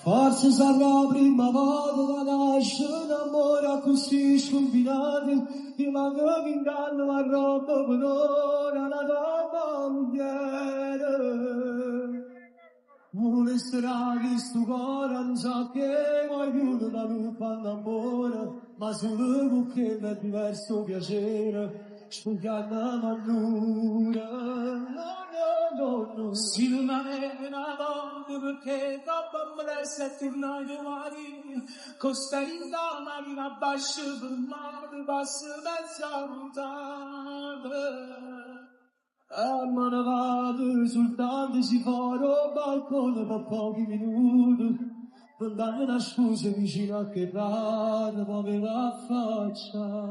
Forse sarà la prima volta da nascere, amore così scombinato, io la vedo in danno a roba per ora, la tua bandiera. Vuole strani sto cuore, non so che qualcuno da lui fa l'amore, ma solo con che è diverso piacere, spugliando la luna. Si non aveva una donna perché troppo me ne sei tornato domani, costa in dama in abbascio per mare, passa mezza lontana. Me ne vado soltanto si fuori al balcone per pochi minuti, per darmi una scusa vicino a che rada, poi me la affacciare.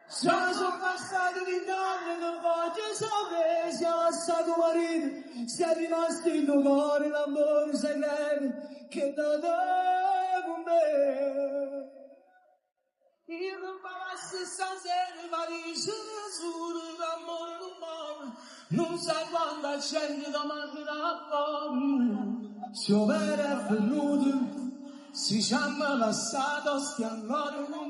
Sono passato vent'anni, non voglio sapere, siamo stato marito, sei rimasto in tuo cuore, l'amore segreto che da te con me. Io non passo stasera, ma dice nessuno, l'amore non muore, non sai quando accendi domani la fame. Se io vera è venuto, si chiama passato, stiamo ancora